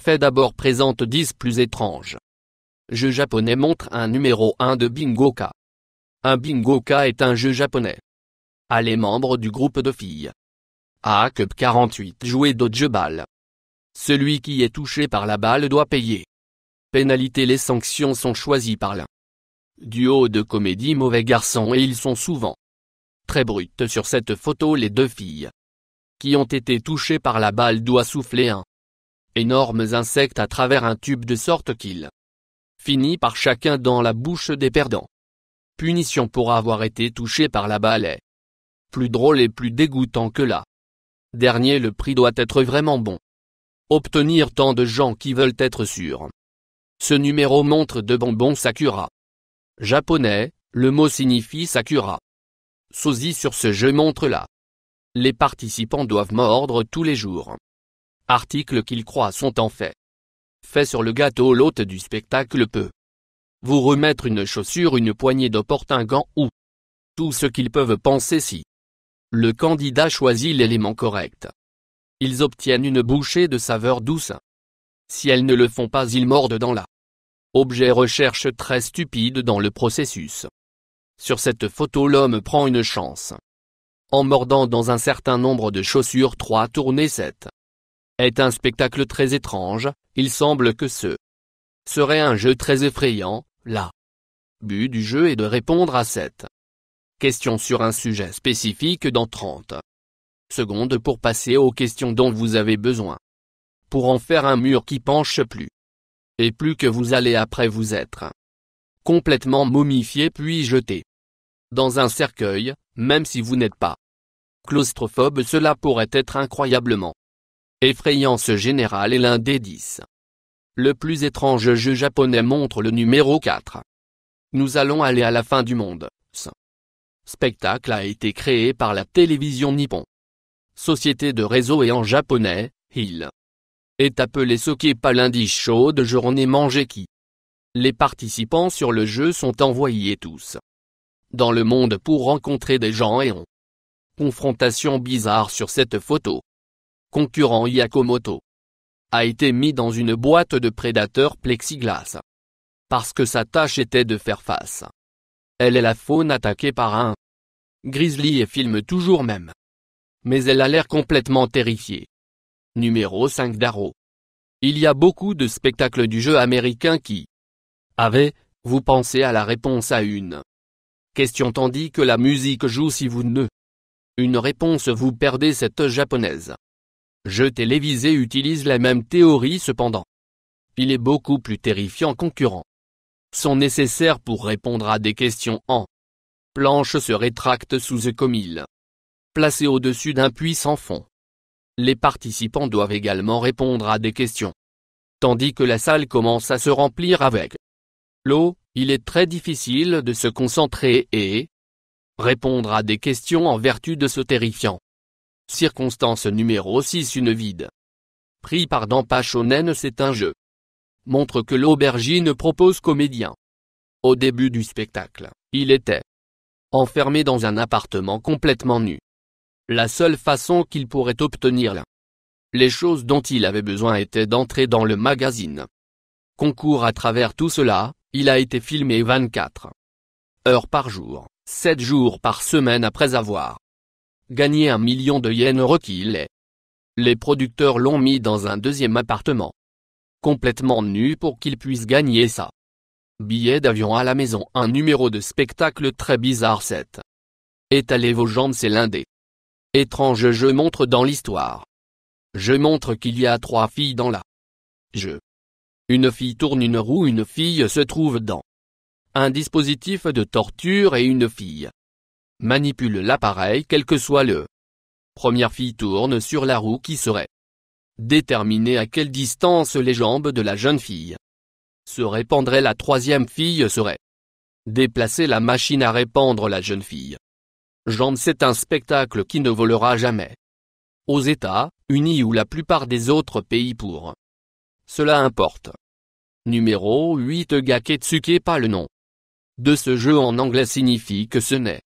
Fait d'abord présente 10 plus étranges. Jeu japonais montre un numéro 1 de Bingoka. Un Bingoka est un jeu japonais. Les membres du groupe de filles. Cup 48 jouer dodgeball. Celui qui est touché par la balle doit payer. Pénalité. Les sanctions sont choisies par l'un. Duo de comédie mauvais garçon et ils sont souvent très brutes sur cette photo. Les deux filles qui ont été touchées par la balle doivent souffler un énormes insectes à travers un tube de sorte qu'il finit par chacun dans la bouche des perdants. Punition pour avoir été touché par la balle est plus drôle et plus dégoûtant que là. Dernier. Le prix doit être vraiment bon. Obtenir tant de gens qui veulent être sûrs. Ce numéro montre de bonbons Sakura. Japonais, le mot signifie Sakura. Sosie sur ce jeu montre là. Les participants doivent mordre tous les jours. Articles qu'ils croient sont en fait sur le gâteau. L'hôte du spectacle peut vous remettre une chaussure, une poignée d'opportuns gants ou tout ce qu'ils peuvent penser si le candidat choisit l'élément correct. Ils obtiennent une bouchée de saveur douce. Si elles ne le font pas, ils mordent dans la objet. Recherche très stupide dans le processus. Sur cette photo, l'homme prend une chance en mordant dans un certain nombre de chaussures. 3 tournées 7 est un spectacle très étrange. Il semble que ce serait un jeu très effrayant. Le but du jeu est de répondre à cette question sur un sujet spécifique dans 30 secondes pour passer aux questions dont vous avez besoin. Pour en faire un mur qui penche plus et plus que vous allez après vous être complètement momifié puis jeté dans un cercueil. Même si vous n'êtes pas claustrophobe, cela pourrait être incroyablement effrayant. Ce général est l'un des 10 le plus étrange jeu japonais montre le numéro 4. Nous allons aller à la fin du monde. Ce spectacle a été créé par la télévision Nippon, société de réseau, et en japonais, il est appelé Sokepa, lundi chaude journée manger qui. Les participants sur le jeu sont envoyés tous dans le monde pour rencontrer des gens et ont confrontation bizarre. Sur cette photo, concurrent Yakamoto a été mis dans une boîte de prédateurs plexiglas parce que sa tâche était de faire face. Elle est la faune attaquée par un grizzly et filme toujours même. Mais elle a l'air complètement terrifiée. Numéro 5 Darrow. Il y a beaucoup de spectacles du jeu américain qui vous pensez à la réponse à une question tandis que la musique joue. Si vous ne une réponse, vous perdez. Cette japonaise jeu télévisé utilise la même théorie. Cependant, il est beaucoup plus terrifiant. Concurrents sont nécessaires pour répondre à des questions en planche se rétracte sous eux comme il placé au-dessus d'un puits sans fond. Les participants doivent également répondre à des questions tandis que la salle commence à se remplir avec l'eau. Il est très difficile de se concentrer et répondre à des questions en vertu de ce terrifiant circonstance. Numéro 6 Une vide pris par Danpa Shonen. C'est un jeu montre que l'aubergine propose comédien. Au début du spectacle, il était enfermé dans un appartement complètement nu. La seule façon qu'il pourrait obtenir les choses dont il avait besoin était d'entrer dans le magazine. Concours. À travers tout cela, il a été filmé 24 heures par jour, 7 jours par semaine après avoir gagné 1 million de yens requis. Les producteurs l'ont mis dans un deuxième appartement complètement nu pour qu'il puisse gagner ça. Billet d'avion à la maison. Un numéro de spectacle très bizarre. 7 étalez vos jambes. C'est l'un des étranges jeux montre dans l'histoire. Je montre qu'il y a 3 filles dans la jeu. Une fille tourne une roue, une fille se trouve dans un dispositif de torture et une fille manipule l'appareil quel que soit le. Première fille tourne sur la roue qui serait déterminée à quelle distance les jambes de la jeune fille se répandraient. La troisième fille serait déplacer la machine à répandre la jeune fille. Jambes. C'est un spectacle qui ne volera jamais aux États-Unis ou la plupart des autres pays pour cela importe. Numéro 8 Gaketsuke. Pas le nom de ce jeu en anglais signifie que ce n'est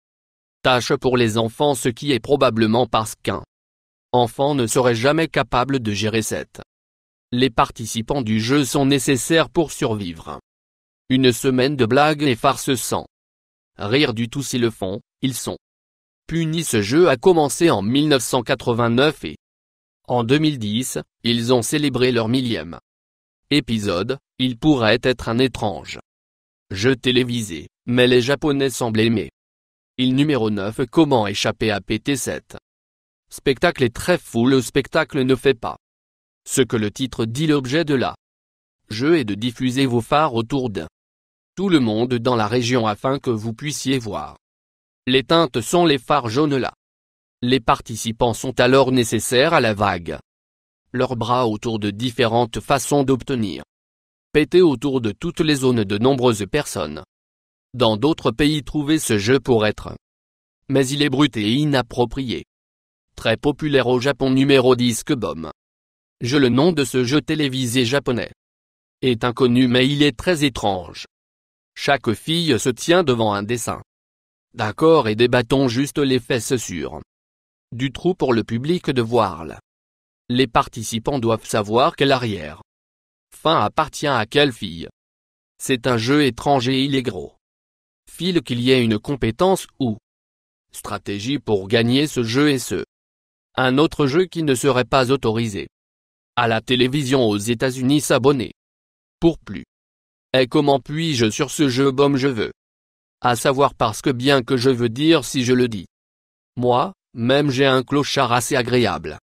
tâche pour les enfants, ce qui est probablement parce qu'un enfant ne serait jamais capable de gérer cette Les participants du jeu sont nécessaires pour survivre. Une semaine de blagues et farces sans rire du tout s'ils le font, ils sont punis. Ce jeu a commencé en 1989 et en 2010, ils ont célébré leur 1000e épisode. Il pourrait être un étrange jeu télévisé, mais les Japonais semblent aimer. Il numéro 9. Comment échapper à PT7. Spectacle est très fou. Le spectacle ne fait pas ce que le titre dit. L'objet de la jeu est de diffuser vos phares autour de tout le monde dans la région afin que vous puissiez voir. Les teintes sont les phares jaunes là. Les participants sont alors nécessaires à la vague. Leurs bras autour de différentes façons d'obtenir péter autour de toutes les zones de nombreuses personnes. Dans d'autres pays trouver ce jeu pour être mais il est brut et inapproprié. Très populaire au Japon. Numéro 10. Cubomb. Le nom de ce jeu télévisé japonais est inconnu mais il est très étrange. Chaque fille se tient devant un dessin d'accord et des bâtons juste les fesses sur du trou pour le public de voir. Les participants doivent savoir quelle arrière fin appartient à quelle fille. C'est un jeu étrange et il est gros. File qu'il y ait une compétence ou stratégie pour gagner ce jeu et un autre jeu qui ne serait pas autorisé à la télévision aux États-Unis. S'abonner pour plus. Et comment puis-je sur ce jeu? Je veux à savoir parce que bien que je veux dire si je le dis moi, même j'ai un clochard assez agréable.